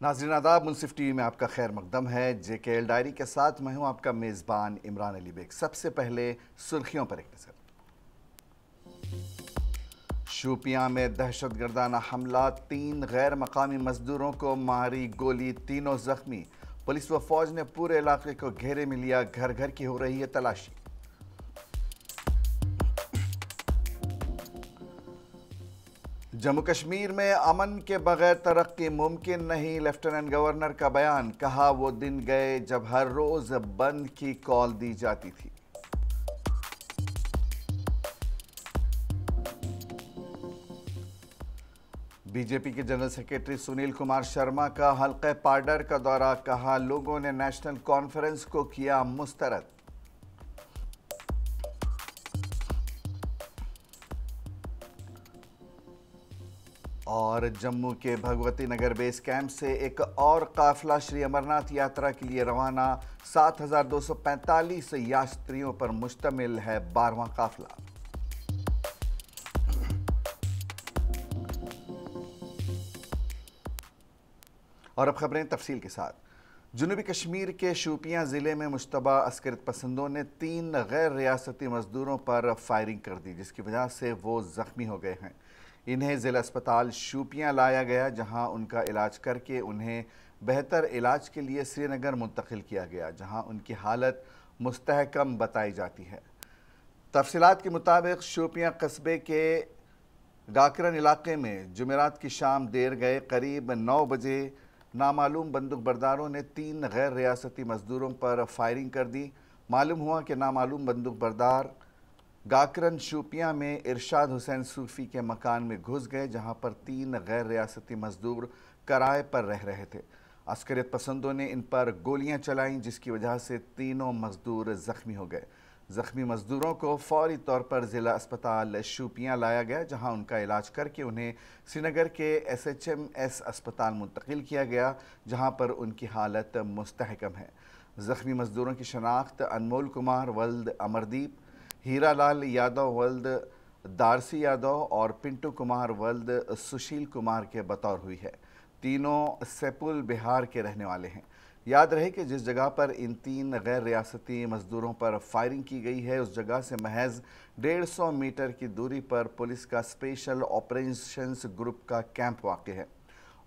नाज़रीन आदाब, मुनसिफ टीवी में आपका खैर मकदम है। JKL डायरी के साथ मैं हूं आपका मेज़बान इमरान अली बेग। सबसे पहले सुर्खियों पर एक नज़र। शोपियां में दहशतगर्दाना हमला, 3 गैर मकामी मजदूरों को मारी गोली, तीनों जख्मी। पुलिस व फौज ने पूरे इलाके को घेरे में लिया, घर घर की हो रही है तलाशी। जम्मू कश्मीर में अमन के बगैर तरक्की मुमकिन नहीं, लेफ्टिनेंट गवर्नर का बयान। कहा वो दिन गए जब हर रोज बंद की कॉल दी जाती थी। बीजेपी के जनरल सेक्रेटरी सुनील कुमार शर्मा का हल्के पार्डर का दौरा। कहा लोगों ने नेशनल कॉन्फ्रेंस को किया मुस्तरद। और जम्मू के भगवती नगर बेस कैंप से एक और काफिला श्री अमरनाथ यात्रा के लिए रवाना। 7,245 यात्रियों पर मुश्तमिल है 12वां काफिला। और अब खबरें तफसील के साथ। जनूबी कश्मीर के शोपियां ज़िले में मुश्तबा अस्करित पसंदों ने 3 गैर रियासती मजदूरों पर फायरिंग कर दी, जिसकी वजह से वो ज़ख्मी हो गए हैं। इन्हें ज़िला अस्पताल शोपियां लाया गया, जहां उनका इलाज करके उन्हें बेहतर इलाज के लिए श्रीनगर मुंतकिल किया गया, जहां उनकी हालत मुस्तहकम बताई जाती है। तफसीलात के मुताबिक शोपियां कस्बे के गाकरन इलाके में जुमेरात की शाम देर गए करीब 9 बजे नामालूम बंदूक बरदारों ने 3 गैर रियासती मजदूरों पर फायरिंग कर दी। मालूम हुआ कि नामालूम बंदूक बरदार गाकरन शोपियां में इरशाद हुसैन सूफ़ी के मकान में घुस गए, जहां पर 3 गैर रियासती मजदूर किराए पर रह रहे थे। अस्करियत पसंदों ने इन पर गोलियां चलाईं, जिसकी वजह से तीनों मजदूर ज़ख्मी हो गए। ज़ख्मी मजदूरों को फौरी तौर पर ज़िला अस्पताल शोपियां लाया गया, जहां उनका इलाज करके उन्हें श्रीनगर के SHMS अस्पताल मुंतकिल किया गया, जहां पर उनकी हालत मुस्तहकम है। ज़ख्मी मजदूरों की शनाख्त अनमोल कुमार वल्द अमरदीप, हीरा लाल यादव वल्द दारसी यादव और पिंटू कुमार वल्द सुशील कुमार के बतौर हुई है। तीनों सेपुल बिहार के रहने वाले हैं। याद रहे कि जिस जगह पर इन 3 गैर रियासती मजदूरों पर फायरिंग की गई है, उस जगह से महज 150 मीटर की दूरी पर पुलिस का स्पेशल ऑपरेशंस ग्रुप का कैंप वाक़ है।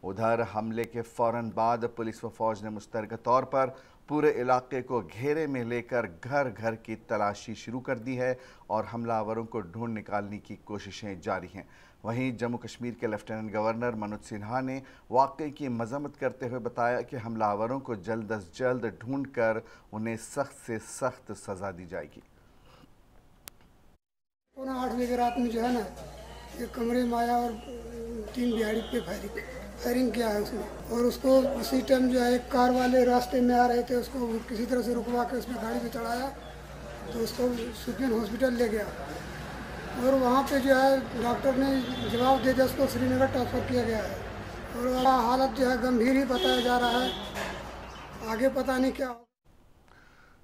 उधर हमले के फ़ौरन बाद पुलिस व फौज ने मुश्तरका तौर पर पूरे इलाके को घेरे में लेकर घर घर की तलाशी शुरू कर दी है और हमलावरों को ढूंढ निकालने की कोशिशें जारी हैं। वहीं जम्मू कश्मीर के लेफ्टिनेंट गवर्नर मनोज सिन्हा ने वाक़े की मजम्मत करते हुए बताया कि हमलावरों को जल्द अज जल्द ढूंढ कर उन्हें सख्त से सख्त सज़ा दी जाएगी। 8 बजे रात में जो है ना, एक कमरे में आया और 3 बिहाड़ी पे फायरिंग किया है उसने। और उसको उसी टाइम जो है एक कार वाले रास्ते में आ रहे थे, उसको किसी तरह से रुकवा के उसमें गाड़ी पे चढ़ाया, तो उसको शोपियां हॉस्पिटल ले गया। और वहाँ पे जो है डॉक्टर ने जवाब दे दिया, उसको श्रीनगर ट्रांसफ़र किया गया है। और हालत जो है गंभीर ही बताया जा रहा है, आगे पता नहीं क्या होगा।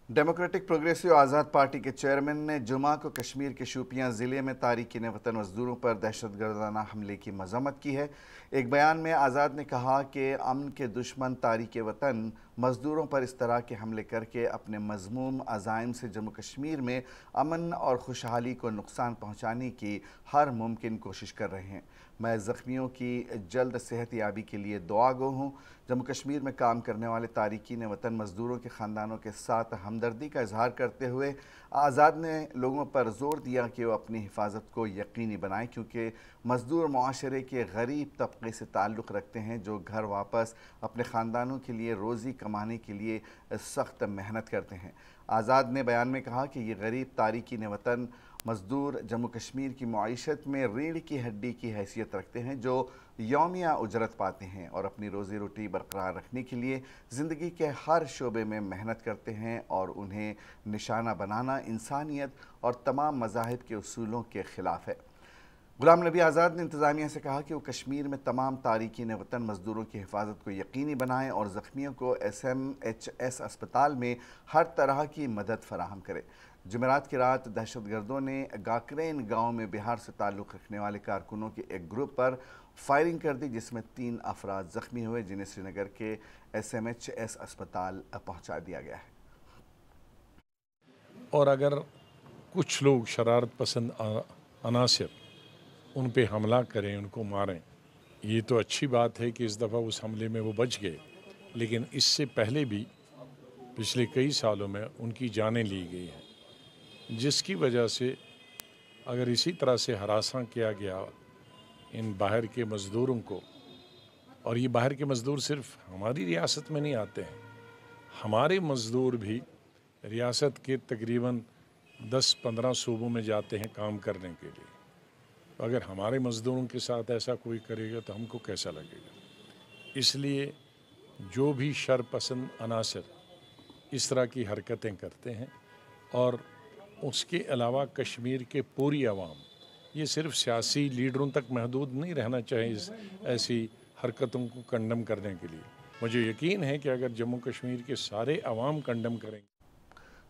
डेमोक्रेटिक प्रोग्रेसिव आज़ाद पार्टी के चेयरमैन ने जुमा को कश्मीर के शोपियां ज़िले में तारिकीन वतन मजदूरों पर दहशतगर्दाना हमले की मजम्मत की है। एक बयान में आज़ाद ने कहा कि अमन के दुश्मन तारिक वतन मजदूरों पर इस तरह के हमले करके अपने मज़मूम अज़ाइम से जम्मू कश्मीर में अमन और खुशहाली को नुकसान पहुँचाने की हर मुमकिन कोशिश कर रहे हैं। मैं ज़ख्मियों की जल्द सेहत याबी के लिए दुआ गो हूँ। जम्मू कश्मीर में काम करने वाले तारिकीन वतन मज़दूरों के ख़ानदानों के साथ हमदर्दी का इजहार करते हुए आज़ाद ने लोगों पर ज़ोर दिया कि वो अपनी हिफाजत को यकीनी बनाएं, क्योंकि मज़दूर मुआशरे के गरीब तबके से ताल्लुक़ रखते हैं, जो घर वापस अपने ख़ानदानों के लिए रोज़ी कमाने के लिए सख्त मेहनत करते हैं। आज़ाद ने बयान में कहा कि ये गरीब तारिकीन वतन मज़दूर जम्मू कश्मीर की मईशत में रीढ़ की हड्डी की हैसियत रखते हैं, जो यौमिया उजरत पाते हैं और अपनी रोज़ी रोटी बरकरार रखने के लिए ज़िंदगी के हर शोबे में मेहनत करते हैं, और उन्हें निशाना बनाना इंसानियत और तमाम मज़ाहिब के उसूलों के ख़िलाफ़ है। गुलाम नबी आज़ाद ने इंतज़ामिया से कहा कि वो कश्मीर में तमाम तारिकीन वतन मज़दूरों की हिफाजत को यकीनी बनाएँ और ज़ख्मियों को SMHS अस्पताल में हर तरह की मदद फराहम करे। जुमेरात की रात दहशतगर्दों ने गाकरेन गांव में बिहार से ताल्लुक़ रखने वाले कारकुनों के एक ग्रुप पर فائرنگ کر دی جس میں 3 افراد زخمی ہوئے جنہیں سری نگر کے SMHS اسپتال پہنچا دیا گیا ہے۔ اور اگر کچھ لوگ شرارت پسند عناصر ان پہ حملہ کریں، ان کو ماریں، یہ تو اچھی بات ہے کہ اس دفعہ اس حملے میں وہ بچ گئے، لیکن اس سے پہلے بھی پچھلے کئی سالوں میں ان کی جانیں لی گئی ہیں، جس کی وجہ سے اگر اسی طرح سے ہراساں کیا گیا ان باہر کے مزدوروں کو، اور یہ باہر کے مزدور صرف ہماری ریاست میں نہیں آتے ہیں، ہمارے مزدور بھی ریاست کے تقریباً 10-15 صوبوں میں جاتے ہیں کام کرنے کے لیے۔ اگر ہمارے مزدوروں کے ساتھ ایسا کوئی کرے گا تو ہم کو کیسا لگے گا؟ اس لیے جو بھی شر پسند عناصر اس طرح کی حرکتیں کرتے ہیں، اور اس کے علاوہ کشمیر کے پوری عوام، یہ صرف سیاسی لیڈروں تک محدود نہیں رہنا چاہیے ایسی حرکتوں کو کنڈم کرنے کے لیے۔ مجھے یقین ہے کہ اگر جموں کشمیر کے سارے عوام کنڈم کریں گے۔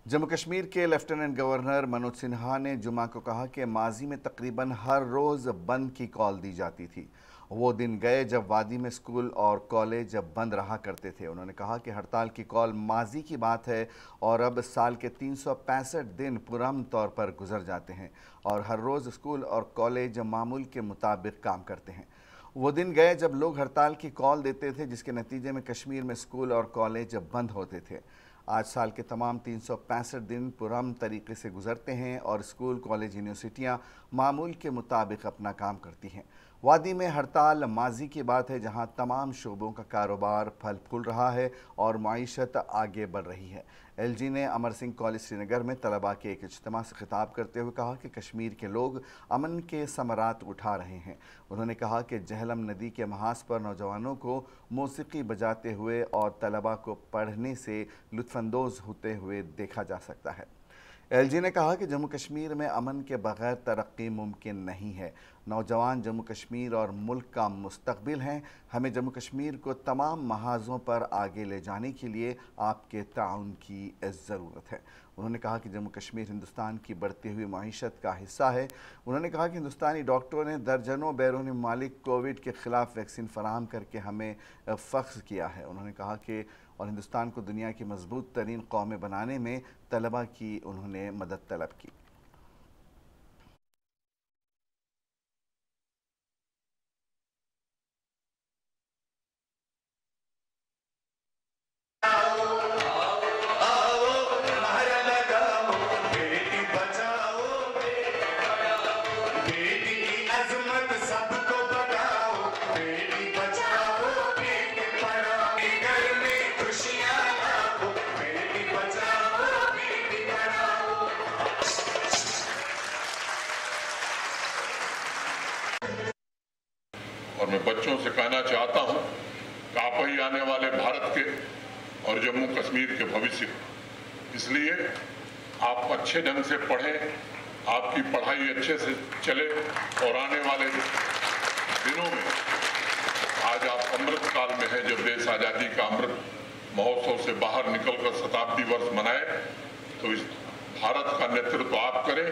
جموں کشمیر کے لیفٹیننٹ گورنر منوج سنہا نے جمعہ کو کہا کہ ماضی میں تقریباً ہر روز بند کی کال دی جاتی تھی۔ وہ دن گئے جب وادی میں اسکول اور کالج بند رہا کرتے تھے۔ انہوں نے کہا کہ ہڑتال کی کال ماضی کی بات ہے اور اب سال کے 365 دن پرامن طور پر گزر جاتے ہیں اور ہر روز اسکول اور کالج معمول کے مطابق کام کرتے ہیں۔ وہ دن گئے جب لوگ ہڑتال کی کال دیتے تھے جس کے نتیجے میں کشمیر میں اسکول اور کالج بند ہوتے تھے۔ آج سال کے تمام 365 دن پرامن طریقے سے گزرتے ہیں اور اسکول، کالج، یونیورسٹیاں معمول کے مطابق اپنا کام کرتی ہیں۔ وادی میں ہڑتال ماضی کی بات ہے جہاں تمام شعبوں کا کاروبار پھل پھول رہا ہے اور معیشت آگے بڑھ رہی ہے۔ LG نے امر سنگھ کالج سری نگر میں طلباء کے ایک اجتماع سے خطاب کرتے ہوئے کہا کہ کشمیر کے لوگ امن کے ثمرات اٹھا رہے ہیں۔ انہوں نے کہا کہ جہلم ندی کے محاذ پر نوجوانوں کو موسیقی بجاتے ہوئے اور طلباء کو پڑھنے سے لطف اندوز ہوتے ہوئے دیکھا جا سکتا ہے۔ LG نے کہا کہ جموں کشمیر میں امن کے بغیر ترقی ممکن نہیں ہے۔ نوجوان جموں کشمیر اور ملک کا مستقبل ہیں۔ ہمیں جموں کشمیر کو تمام محاذوں پر آگے لے جانے کے لیے آپ کے تعاون کی ضرورت ہے۔ انہوں نے کہا کہ جموں کشمیر ہندوستان کی بڑھتی ہوئی معیشت کا حصہ ہے۔ انہوں نے کہا کہ ہندوستانی ڈاکٹروں نے درجنوں بیرونی ممالک کووڈ کے خلاف ویکسین فراہم کر کے ہمیں فخر کیا ہے۔ انہوں نے کہا کہ اور ہندوستان کو دنیا کی مضبوط ترین قوم بنانے میں طلباء کی انہوں نے مدد طلب کی۔ اور میں بچوں سے کہنا چاہتا ہوں کہ آپ ہی آنے والے بھارت کے اور جموں کشمیر کے بھوشیہ، اس لیے آپ اچھے ڈھنگ سے پڑھیں، آپ کی پڑھائی اچھے سے چلے اور آنے والے دنوں میں آج آپ امرت کال میں ہیں جب دیش آزادی کا امرت مہوتسو سے باہر نکل کر شتابدی ورष منائے، تو اس بھارت کا نیترتو آپ کریں۔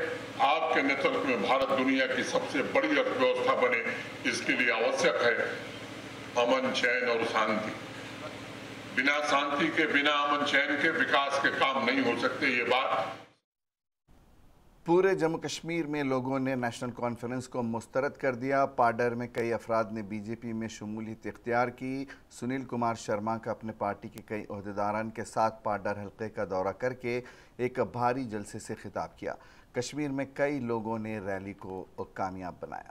آپ کے نیترتو میں بھارت دنیا کی سب سے بڑی ارتھ ویوستھا بنے، اس کے لیے آوشک ہے امن، چین اور شانتی۔ بنا شانتی کے، بنا امن چین کے وکاس کے کام نہیں ہو سکتے۔ یہ بات پورے جموں کشمیر میں لوگوں نے نیشنل کانفرنس کو مسترد کر دیا۔ پاڈر میں کئی افراد نے BJP میں شمولیت اختیار کی۔ سنیل کمار شرما کا اپنے پارٹی کے کئی عہدیداران کے ساتھ پاڈر حلقے کا دورہ کر کے ایک بھاری جلسے سے خطاب کیا۔ کشمیر میں کئی لوگوں نے ریلی کو کامیاب بنایا۔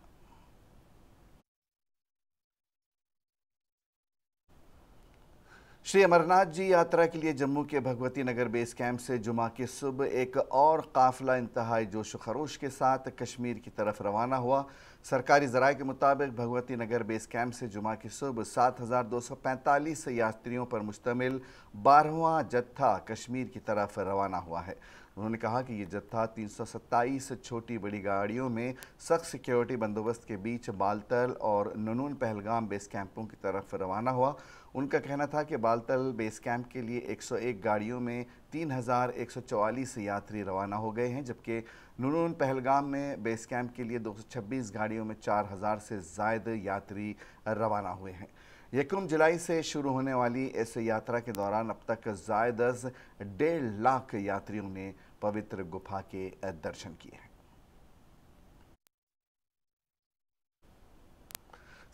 شری امرناتھ جی یاترا کے لیے جموں کے بھگوتی نگر بیس کیمپ سے جمعہ کی صبح ایک اور قافلہ انتہائی جوش و خروش کے ساتھ کشمیر کی طرف روانہ ہوا۔ سرکاری ذرائع کے مطابق بھگوتی نگر بیس کیمپ سے جمعہ کی صبح 7245 یاتریوں پر مشتمل 12واں جتھا کشمیر کی طرف روانہ ہوا ہے۔ انہوں نے کہا کہ یہ جتھا 327 چھوٹی بڑی گاڑیوں میں سخت سیکیورٹی بندوبست کے بیچ بالتل اور ننون پہلگام بیس کیمپوں کی طرف روانہ ہوا۔ ان کا کہنا تھا کہ بالتل بیس کیمپ کے لیے 101 گاڑیوں میں 3144 यात्री रवाना हो गए हैं, जबकि नूनून पहलगाम में बेस कैंप के लिए 226 गाड़ियों में 4000 से ज़ायद यात्री रवाना हुए हैं। 1 जुलाई से शुरू होने वाली इस यात्रा के दौरान अब तक ज़ायद 1.5 लाख यात्रियों ने पवित्र गुफा के दर्शन किए हैं।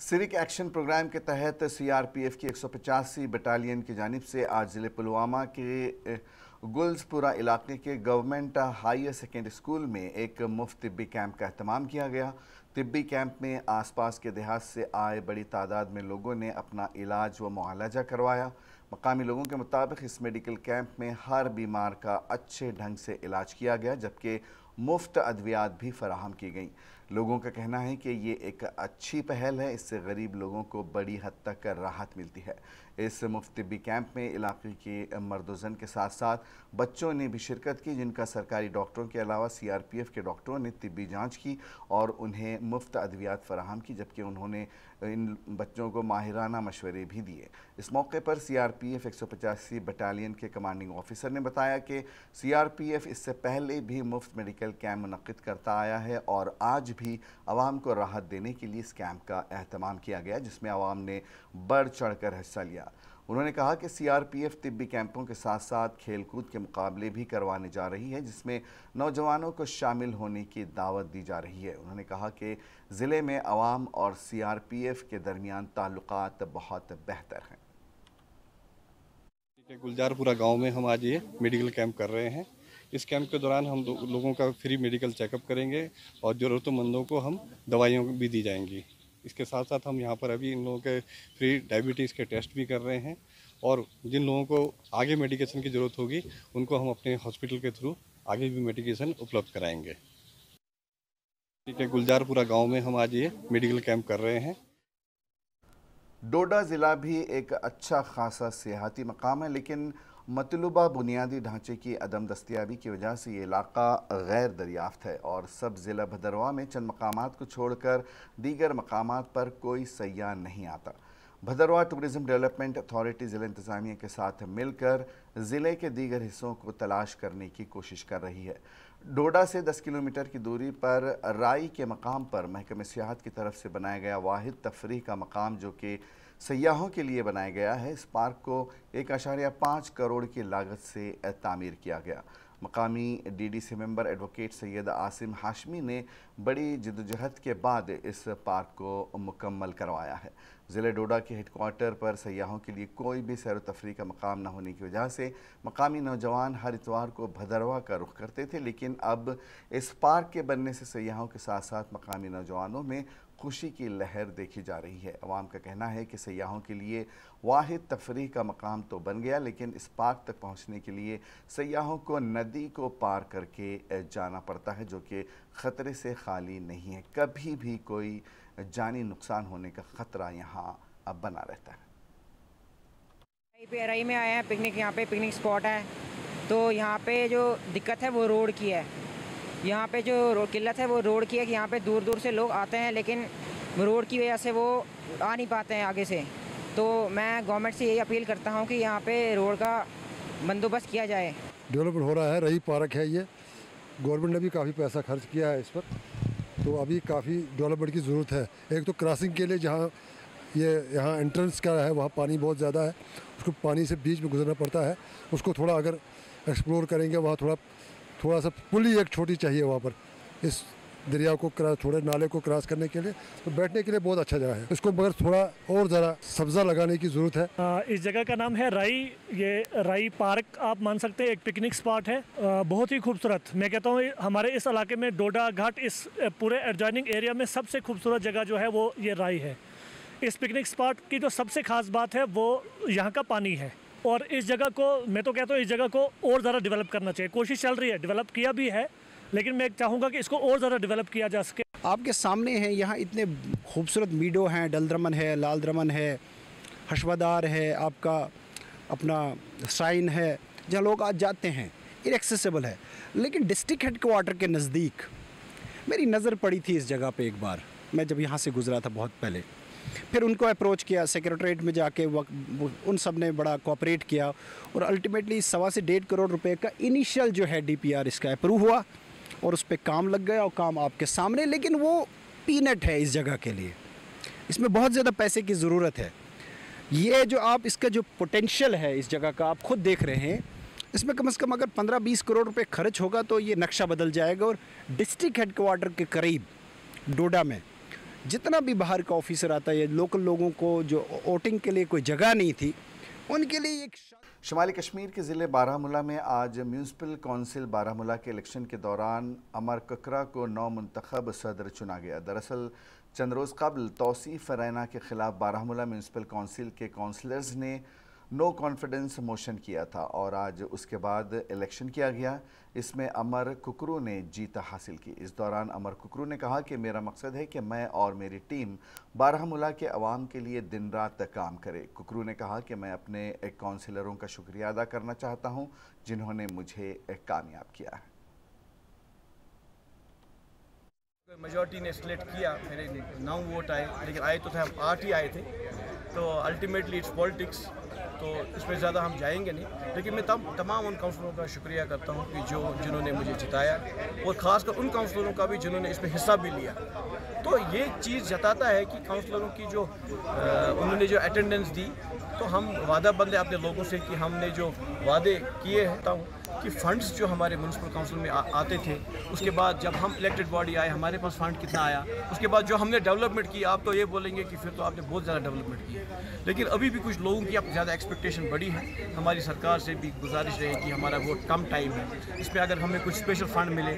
सिविक एक्शन प्रोग्राम के तहत सीआरपीएफ की 185 बटालियन की जानिब से आज ज़िले पुलवामा के गुल्सपुरा इलाके के गवर्नमेंट हायर सेकेंडरी स्कूल में एक मुफ्त तिब्बी कैंप का एहतमाम किया गया। तिब्बी कैंप में आसपास के देहात से आए बड़ी तादाद में लोगों ने अपना इलाज व मुआलजा करवाया। मकामी लोगों के मुताबिक इस मेडिकल कैंप में हर बीमार का अच्छे ढंग से इलाज किया गया, जबकि मुफ्त अद्वियात भी फराहम की गई। लोगों का कहना है कि ये एक अच्छी पहल है, इससे गरीब लोगों को बड़ी हद तक राहत मिलती है। इस मुफ्त तिब्बी कैंप में इलाके के मर्दोजन के साथ साथ बच्चों ने भी शिरकत की, जिनका सरकारी डॉक्टरों के अलावा सीआरपीएफ के डॉक्टरों ने तिब्बी जांच की और उन्हें मुफ्त अद्वियात फराहम की, जबकि उन्होंने इन बच्चों को माहिराना मशवरे भी दिए। इस मौके पर सीआरपीएफ 185 बटालियन के कमांडिंग ऑफिसर ने बताया कि सीआरपीएफ इससे पहले भी मुफ्त मेडिकल कैंप मुनक्किद करता आया है और आज भी आवाम को राहत देने के लिए इस कैंप का एहतमाम किया गया, जिसमें आवाम ने बढ़ चढ़ कर हिस्सा लिया। उन्होंने कहा कि सीआरपीएफ तिब्बी कैंपों के साथ साथ खेलकूद के मुकाबले भी करवाने जा रही है, जिसमें नौजवानों को शामिल होने की दावत दी जा रही है। उन्होंने कहा कि ज़िले में आवाम और सीआरपीएफ के दरमियान ताल्लुकात बहुत बेहतर हैं। गुलजारपुरा गांव में हम आज ये मेडिकल कैंप कर रहे हैं। इस कैंप के दौरान हम लोगों का फ्री मेडिकल चेकअप करेंगे और ज़रूरतमंदों को हम दवाइयाँ भी दी जाएंगी। इसके साथ साथ हम यहाँ पर अभी इन लोगों के फ्री डायबिटीज़ के टेस्ट भी कर रहे हैं और जिन लोगों को आगे मेडिकेशन की ज़रूरत होगी उनको हम अपने हॉस्पिटल के थ्रू आगे भी मेडिकेशन उपलब्ध कराएंगे। ठीक है, गुलजारपुरा गांव में हम आज ये मेडिकल कैंप कर रहे हैं। डोडा ज़िला भी एक अच्छा खासा सियाहती मकाम है, लेकिन मतलूबा बुनियादी ढांचे की अदम दस्तियाबी की वजह से ये इलाका गैर दरियाफ्त है और सब ज़िला भदरवा में चंद मकामात को छोड़कर दीगर मकामात पर कोई सयाह नहीं आता। भदरवा टूरिज़म डेवलपमेंट अथॉरिटी ज़िला इंतज़ामिया के साथ मिलकर ज़िले के दीगर हिस्सों को तलाश करने की कोशिश कर रही है। डोडा से 10 किलोमीटर की दूरी पर राई के मकाम पर महकमे सियाहत की तरफ से बनाया गया वाहिद तफरीह का मकाम, जो कि सयाहों के लिए बनाया गया है, इस पार्क को 1.5 करोड़ की लागत से तामीर किया गया। मकामी DDC member advocate Syed Asim Hashmi ने बड़ी जद्दोजहद के बाद इस पार्क को मुकम्मल करवाया है। ज़िले डोडा के हेडक्वार्टर पर सयाहों के लिए कोई भी सैर तफरीह का मकाम न होने की वजह से मकामी नौजवान हर इतवार को भदरवा का रुख करते थे, लेकिन अब इस पार्क के बनने से सयाहों के साथ साथ मकामी नौजवानों में खुशी की लहर देखी जा रही है। अवाम का कहना है कि सयाहों के लिए वाहिद तफरीह का मकाम तो बन गया, लेकिन इस पार्क तक पहुंचने के लिए सयाहों को नदी को पार करके जाना पड़ता है, जो कि ख़तरे से खाली नहीं है। कभी भी कोई जानी नुकसान होने का ख़तरा यहाँ अब बना रहता है। राई में आए हैं पिकनिक, यहाँ पे पिकनिक स्पॉट है, तो यहाँ पे जो दिक्कत है वो रोड की है। यहाँ पे जो किल्लत है वो रोड की है कि यहाँ पे दूर दूर से लोग आते हैं, लेकिन रोड की वजह से वो आ नहीं पाते हैं आगे से। तो मैं गवर्नमेंट से यही अपील करता हूँ कि यहाँ पे रोड का बंदोबस्त किया जाए। डेवलपमेंट हो रहा है, रही पार्क है, ये गवर्नमेंट ने भी काफ़ी पैसा खर्च किया है इस पर, तो अभी काफ़ी डेवलपमेंट की ज़रूरत है। एक तो क्रॉसिंग के लिए जहाँ ये यहाँ एंट्रेंस का है वहाँ पानी बहुत ज़्यादा है, उसको पानी से बीच में गुजरना पड़ता है। उसको थोड़ा अगर एक्सप्लोर करेंगे, वहाँ थोड़ा सा पुली एक छोटी चाहिए वहाँ पर, इस दरिया को थोड़े नाले को क्रॉस करने के लिए, तो बैठने के लिए बहुत अच्छा जगह है। इसको मगर थोड़ा और ज़रा सब्ज़ा लगाने की ज़रूरत है। इस जगह का नाम है राई। ये राई पार्क आप मान सकते हैं, एक पिकनिक स्पॉट है, बहुत ही खूबसूरत। मैं कहता हूँ हमारे इस इलाके में डोडा घाट, इस पूरे एडजॉइनिंग एरिया में सबसे खूबसूरत जगह जो है वो ये राई है। इस पिकनिक स्पॉट की जो सबसे ख़ास बात है वो यहाँ का पानी है, और इस जगह को मैं तो कहता हूँ इस जगह को और ज़्यादा डेवलप करना चाहिए। कोशिश चल रही है, डेवलप किया भी है, लेकिन मैं चाहूँगा कि इसको और ज़्यादा डेवलप किया जा सके। आपके सामने हैं यहाँ इतने खूबसूरत मीडो हैं, डल दमन है, लाल दमन है, हशवादार है, आपका अपना श्राइन है, जहाँ लोग आज जाते हैं, इनएक्सेसिबल है। लेकिन डिस्ट्रिक्ट हेडक्वार्टर के नज़दीक मेरी नज़र पड़ी थी इस जगह पे एक बार, मैं जब यहाँ से गुज़रा था बहुत पहले, फिर उनको अप्रोच किया सेक्रेटरीट में जाके, उन सब ने बड़ा कोऑपरेट किया और अल्टीमेटली 1.25 से 1.5 करोड़ रुपए का इनिशियल जो है DPR इसका अप्रूव हुआ और उस पर काम लग गया और काम आपके सामने। लेकिन वो पीनट है इस जगह के लिए, इसमें बहुत ज़्यादा पैसे की ज़रूरत है। ये जो आप इसका जो पोटेंशियल है इस जगह का आप खुद देख रहे हैं, इसमें कम से कम अगर 15-20 करोड़ रुपए खर्च होगा तो ये नक्शा बदल जाएगा और डिस्ट्रिक्ट हेडक्वार्टर के करीब डोडा में जितना भी बाहर का ऑफिसर आता है, लोकल लोगों को जो वोटिंग के लिए कोई जगह नहीं थी उनके लिए एक शुमाली कश्मीर के ज़िले बारामूला में आज म्यूनसिपल कौंसिल बारामूला के इलेक्शन के दौरान अमर ककरा को नौ मुंतखब सदर चुना गया। दरअसल चंद रोज़ कबल तौसीफ़ रैना के ख़िलाफ़ बारामूला म्यूनसिपल कौंसिल के कौंसलर्स ने नो कॉन्फिडेंस मोशन किया था और आज उसके बाद इलेक्शन किया गया। इसमें अमर कुकरू ने जीत हासिल की। इस दौरान अमर कुकरू ने कहा कि मेरा मकसद है कि मैं और मेरी टीम बारामूला के अवाम के लिए दिन रात काम करे। कुकरू ने कहा कि मैं अपने काउंसिलरों का शुक्रिया अदा करना चाहता हूं जिन्होंने मुझे कामयाब किया है। मेजॉरिटी ने सिलेक्ट किया, मेरे 9 वोट आए, लेकिन आए तो थे हम 8 ही आए थे। तो अल्टीमेटली इट्स पॉलिटिक्स, तो इसमें ज़्यादा हम जाएंगे नहीं। लेकिन मैं तमाम उन काउंसलरों का शुक्रिया करता हूँ कि जिन्होंने मुझे जिताया और ख़ासकर उन काउंसलरों का भी जिन्होंने इसमें हिस्सा भी लिया। तो ये चीज़ जताता है कि काउंसलरों की जो उन्होंने जो अटेंडेंस दी, तो हम वादा बंदे अपने लोगों से कि हमने जो वादे किए हैं कि फ़ंड्स जो हमारे म्यूनसिपल काउंसिल में आते थे, उसके बाद जब हम इलेक्टेड बॉडी आए हमारे पास फ़ंड कितना आया, उसके बाद जो हमने डेवलपमेंट की, आप तो ये बोलेंगे कि फिर तो आपने बहुत ज़्यादा डेवलपमेंट की है। लेकिन अभी भी कुछ लोगों की अब ज़्यादा एक्सपेक्टेशन बड़ी है। हमारी सरकार से भी गुजारिश रहे कि हमारा बहुत कम टाइम है, इस पर अगर हमें कुछ स्पेशल फ़ंड मिले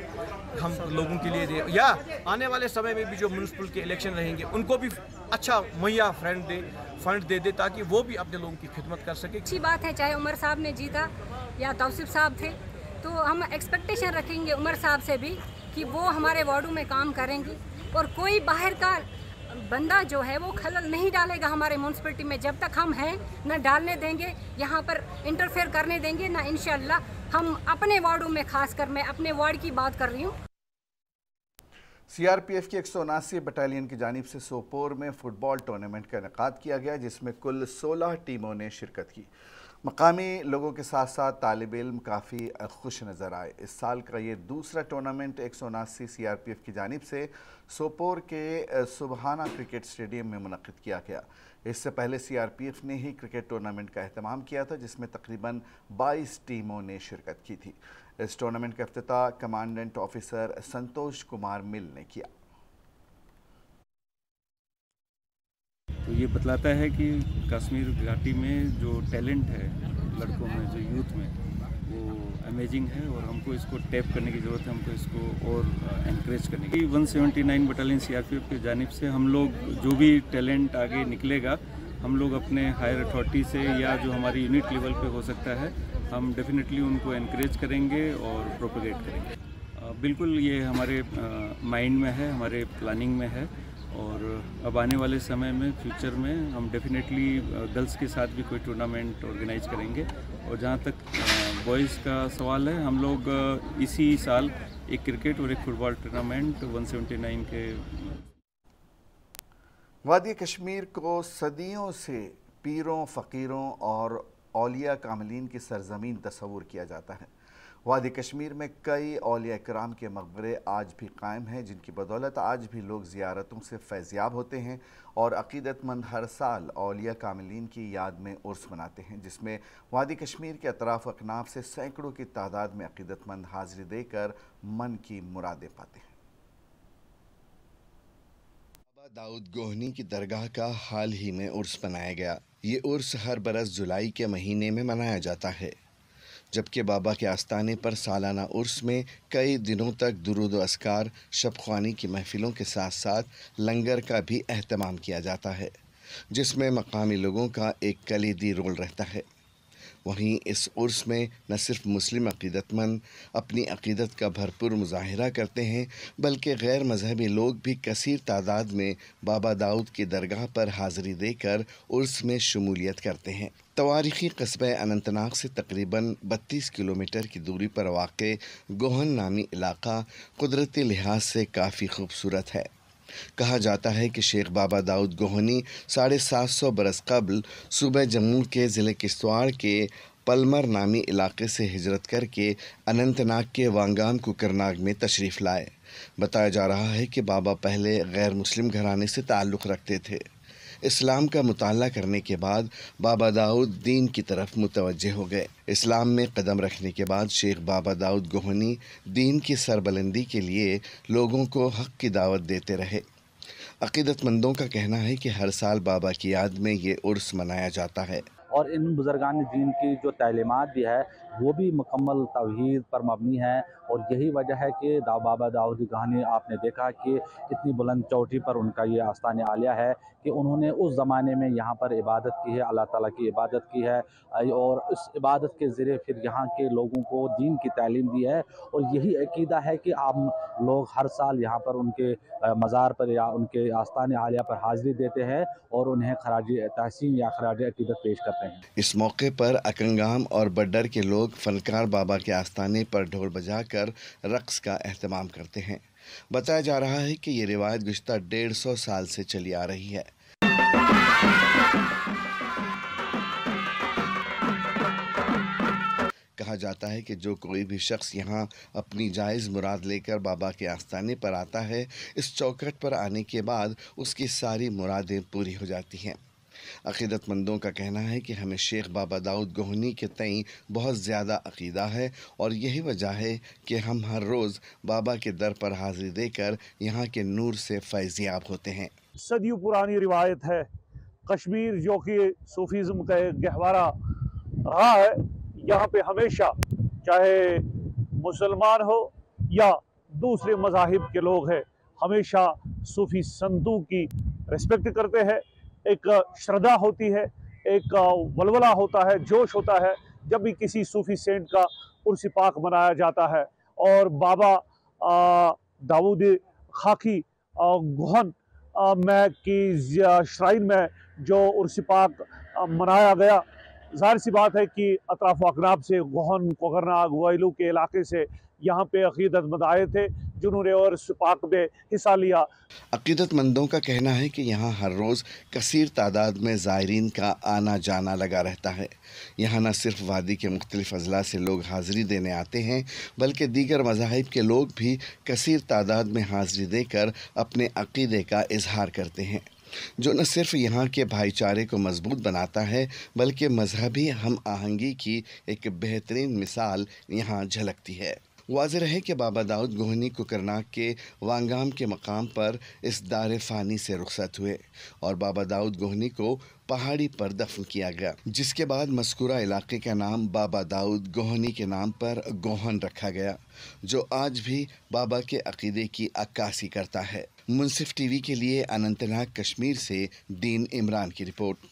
हम लोगों के लिए दें, या आने वाले समय में भी जो म्यूनसिपल के इलेक्शन रहेंगे उनको भी अच्छा मुहैया फंड दे ताकि वो भी अपने लोगों की खिदमत कर सके। अच्छी बात है, चाहे उमर साहब ने जीता या तौसीफ साहब थे, तो हम एक्सपेक्टेशन रखेंगे उमर साहब से भी कि वो हमारे वार्डों में काम करेंगी और कोई बाहर का बंदा जो है वो खलल नहीं डालेगा हमारे म्यूनसिपलिटी में। जब तक हम हैं न डालने देंगे, यहाँ पर इंटरफेयर करने देंगे ना। इंशाअल्लाह हम अपने वार्डों में, खासकर मैं अपने वार्ड की बात कर रही हूँ। CRPF की 179 बटालियन की जानिब से सोपोर में फुटबॉल टूर्नामेंट का इनेकाद किया गया जिसमें कुल 16 टीमों ने शिरकत की। मकामी लोगों के साथ साथ तालिब इल्म काफ़ी खुश नज़र आए। इस साल का ये दूसरा टूर्नामेंट 179 CRPF की जानिब से सोपोर के सुबहाना क्रिकेट स्टेडियम में मुनक़िद किया गया। इससे पहले CRPF ने ही क्रिकेट टूर्नामेंट का अहतमाम किया था जिसमें तकरीबन 22 टीमों ने शिरकत की थी। इस टूर्नामेंट का इफ्तिताह कमांडेंट ऑफिसर संतोष कुमार मिल ने किया। तो ये बतलाता है कि कश्मीर घाटी में जो टैलेंट है लड़कों में, जो यूथ में, वो अमेजिंग है और हमको इसको टैप करने की ज़रूरत है, हमको इसको और एनकरेज करने की। 179 बटालियन CRPF की जानिब से हम लोग जो भी टैलेंट आगे निकलेगा, हम लोग अपने हायर अथॉरिटी से या जो हमारी यूनिट लेवल पे हो सकता है, हम डेफिनेटली उनको एनकरेज करेंगे और प्रोपेगेट करेंगे। बिल्कुल ये हमारे माइंड में है, हमारे प्लानिंग में है और अब आने वाले समय में, फ्यूचर में हम डेफिनेटली गर्ल्स के साथ भी कोई टूर्नामेंट ऑर्गेनाइज करेंगे। और जहाँ तक बॉयज़ का सवाल है, हम लोग इसी साल एक क्रिकेट और एक फुटबॉल टूर्नामेंट 179 के। वादी कश्मीर को सदियों से पीरों, फ़कीरों और औलिया कामिलीन की सरज़मीन तस्वूर किया जाता है। वादी कश्मीर में कई औलिया इकराम के मकबरे आज भी कायम हैं जिनकी बदौलत आज भी लोग ज़ियारतों से फैज़याब होते हैं और अक़ीदतमंद हर साल औलिया कामिलीन की याद में उर्स मनाते हैं जिसमें वादी कश्मीर के अतराफ़ अकनाफ से सैकड़ों की तादाद में अक़ीदतमंद हाज़िरी देकर मन की मुरादें पाते हैं। बाबा दाऊद गोहनी की दरगाह का हाल ही में उर्स मनाया गया। ये उर्स हर बरस जुलाई के महीने में मनाया जाता है, जबकि बाबा के आस्ताने पर सालाना उर्स में कई दिनों तक दुरूद व अस्कार, शब ख्वानी की महफ़िलों के साथ साथ लंगर का भी अहतमाम किया जाता है जिसमें मकामी लोगों का एक कलीदी रोल रहता है। वहीं इस उर्स में न सिर्फ मुस्लिम अक़ीदतमंद अपनी अक़ीदत का भरपूर मुज़ाहिरा करते हैं बल्कि गैर मज़हबी लोग भी कसीर तादाद में बाबा दाऊद की दरगाह पर हाज़िरी देकर उर्स में शमूलियत करते हैं। तवारीख़ी कस्बे अनंतनाग से तकरीबन 32 किलोमीटर की दूरी पर वाक़े गोहन नामी इलाका कुदरती लिहाज से काफ़ी खूबसूरत है। کہا جاتا ہے کہ شیخ بابا داؤد گوہنی 750 برس قبل صوبہ جموں کے ضلع کشتواڑ کے پلمر نامی علاقے سے ہجرت کر کے اننت ناگ کے وانگام کوکرناگ میں تشریف لائے۔ بتایا جا رہا ہے کہ بابا پہلے غیر مسلم گھرانے سے تعلق رکھتے تھے۔ اسلام کا مطالعہ کرنے کے بعد بابا داؤد دین کی طرف متوجہ ہو گئے۔ اسلام میں قدم رکھنے کے بعد شیخ بابا داؤد گوہنی دین کی سربلندی کے لیے لوگوں کو حق کی دعوت دیتے رہے۔ عقیدت مندوں کا کہنا ہے کہ ہر سال بابا کی یاد میں یہ عرس منایا جاتا ہے۔ اور ان بزرگان دین کی جو تعلیمات بھی ہے وہ بھی مکمل توحید پر مبنی ہے، اور یہی وجہ ہے کہ بابا داؤد گوہنی آپ نے دیکھا کہ اتنی بلند چوٹی پر ان کا یہ آستان عالیہ ہے کہ انہوں نے اس زمانے میں یہاں پر عبادت کی ہے، اللہ تعالیٰ کی عبادت کی ہے، اور اس عبادت کے ذریعے پھر یہاں کے لوگوں کو دین کی تعلیم دی ہے۔ اور یہی عقیدہ ہے کہ آپ لوگ ہر سال یہاں پر ان کے مزار پر یا ان کے آستان عالیہ پر حاضری دیتے ہیں اور انہیں خراج تحسین یا خراج عقیدت پیش کرتے ہیں۔ اس موقع پر اکنگام اور بڈر کے لوگ فنکار بابا کے آستانے پر ڈھول بجا کر رقص کا اہتمام کرتے ہیں۔ بتایا جا رہا ہے کہ یہ روایت گزشتہ 150 سال سے چلی آ رہی ہے۔ کہا جاتا ہے کہ جو کوئی بھی شخص یہاں اپنی جائز مراد لے کر بابا کے آستانے پر آتا ہے، اس چوکھٹ پر آنے کے بعد اس کی ساری مرادیں پوری ہو جاتی ہیں۔ عقیدت مندوں کا کہنا ہے کہ ہمیں شیخ بابا داؤد گوہنی کے تئیں بہت زیادہ عقیدہ ہے، اور یہی وجہ ہے کہ ہم ہر روز بابا کے در پر حاضری دے کر یہاں کے نور سے فیضیاب ہوتے ہیں۔ صدیوں پرانی روایت ہے، کشمیر جو کہ صوفیزم کا ایک گہوارہ رہا ہے، یہاں پہ ہمیشہ چاہے مسلمان ہو یا دوسرے مذاہب کے لوگ ہیں، ہمیشہ صوفی سنتوں کی ریسپیکٹ کرتے ہیں۔ ایک شردا ہوتی ہے، ایک ولولہ ہوتا ہے، جوش ہوتا ہے جب بھی کسی صوفی سینٹ کا عرس پاک منایا جاتا ہے۔ اور بابا داؤد خاکی گوہن میں کی شرائن میں جو عرس پاک منایا گیا، ظاہر سی بات ہے کہ اطراف و اکناب سے گوہن، کوکرناگ، ویلو کے علاقے سے یہاں پہ عقیدت مند آئے تھے جنہوں نے عرس پاک میں حصہ لیا۔ عقیدت مندوں کا کہنا ہے کہ یہاں ہر روز کثیر تعداد میں زائرین کا آنا جانا لگا رہتا ہے۔ یہاں نہ صرف وادی کے مختلف اضلاع سے لوگ حاضری دینے آتے ہیں، بلکہ دیگر مذاہب کے لوگ بھی کثیر تعداد میں حاضری دے کر اپنے عقیدے کا اظہار کرتے ہیں، جو نہ صرف یہاں کے بھائی چارے کو مضبوط بناتا ہے بلکہ مذہبی ہم آہنگی کی ایک بہترین مثال یہاں جھلکتی ہے۔ واضح رہے کہ بابا داؤد گوہنی کوکرناگ کے وانگام کے مقام پر اس دار فانی سے رخصت ہوئے اور بابا داؤد گوہنی کو پہاڑی پر دفن کیا گیا، جس کے بعد مذکورہ علاقے کا نام بابا داؤد گوہنی کے نام پر گوہن رکھا گیا، جو آج بھی بابا کے عقیدے کی عکاسی کرتا ہے۔ منصف ٹی وی کے لیے اننت ناگ کشمیر سے دین عمران کی رپورٹ۔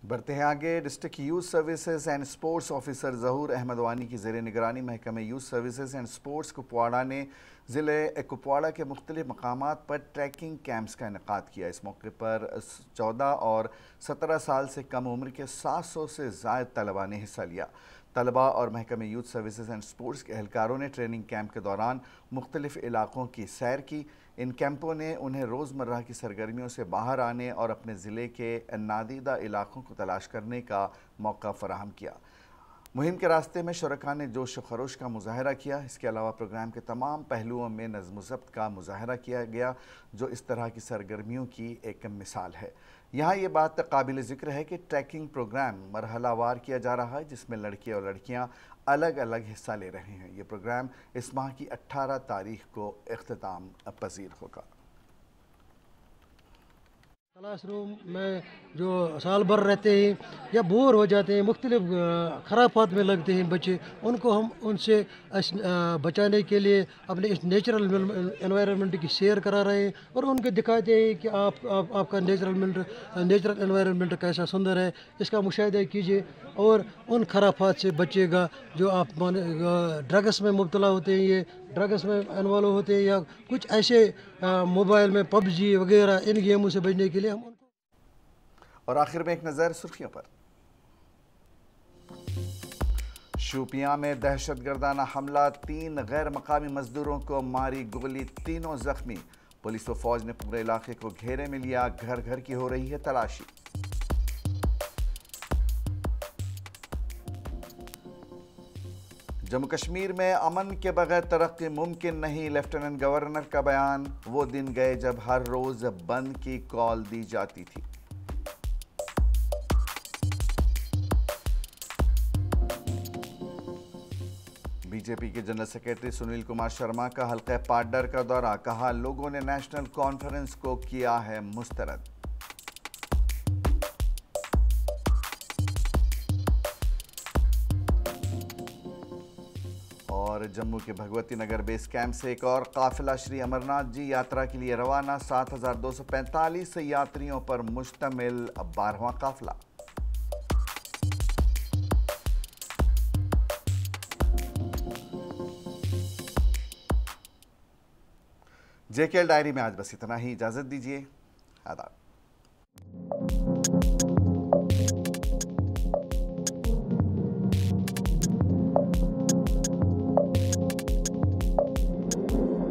بڑھتے ہیں آگے۔ District youth services and sports officer ظہور احمد وانی کی زیر نگرانی محکمہ youth services and sports Kupwara نے ضلع کپواڑہ کے مختلف مقامات پر ٹریکنگ کیمپس کا انعقاد کیا۔ اس موقع پر 14 اور 17 سال سے کم عمر کے 700 سے زائد طلباء نے حصہ لیا۔ طلباء اور محکمہ یوتھ سروسز اینڈ سپورٹس کے اہلکاروں نے ٹریننگ کیمپ کے دوران مختلف علاقوں کی سیر کی۔ ان کیمپوں نے انہیں روزمرہ کی سرگرمیوں سے باہر آنے اور اپنے ضلع کے نادیدہ علاقوں کو تلاش کرنے کا موقع فراہم کیا۔ مہم کے راستے میں شرکاء نے جوش و خروش کا مظاہرہ کیا۔ اس کے علاوہ پروگرام کے تمام پہلوؤں میں نظم و ضبط کا مظاہرہ کیا گیا، جو اس طرح کی سرگرمیوں کی ایک مثال ہے۔ یہاں یہ بات قابل ذکر ہے کہ ٹریکنگ پروگرام مرحلہ وار کیا جا رہا ہے، جس میں لڑکے اور لڑکیاں الگ الگ حصہ لے رہے ہیں۔ یہ پروگرام اس ماہ کی 18 تاریخ کو اختتام پذیر ہوگا۔ کلاس روم میں جو سال بھر رہتے ہیں یا بور ہو جاتے ہیں، مختلف خرافات میں لگتے ہیں بچے، ان کو ہم ان سے بچانے کے لیے اپنے اس نیچرل انوائرمنٹ کی سیر کرا رہے ہیں اور ان کو دکھاتے ہیں کہ آپ کا نیچرل انوائرمنٹ کیسا سندر ہے، اس کا مشاہدہ کیجیے اور ان خرافات سے بچے گا جو آپ ڈرگس میں مبتلا ہوتے ہیں، یہ ڈرگس میں انوالو ہوتے ہیں یا کچھ ایسے موبائل میں پب جی وغیرہ ان گیموں سے بچنے کے لیے ہم ان کو۔ اور آخر میں ایک نظر سرخیوں پر۔ شوپیاں میں دہشت گردانہ حملہ، 3 غیر مقامی مزدوروں کو ماری گولی، تینوں زخمی۔ पुलिस व फौज ने पूरे इलाके को घेरे में लिया, घर घर की हो रही है तलाशी। जम्मू कश्मीर में अमन के बगैर तरक्की मुमकिन नहीं, लेफ्टिनेंट गवर्नर का बयान। वो दिन गए जब हर रोज बंद की कॉल दी जाती थी। बीजेपी के जनरल सेक्रेटरी सुनील कुमार शर्मा का हल्के पाडर का दौरा, कहा लोगों ने नेशनल कॉन्फ्रेंस को किया है मुस्तरद। और जम्मू के भगवती नगर बेस कैंप से एक और काफिला श्री अमरनाथ जी यात्रा के लिए रवाना, 7,245 यात्रियों पर मुश्तमिल 12वां काफिला। जेकेएल डायरी में आज बस इतना ही, इजाजत दीजिए, आदाब।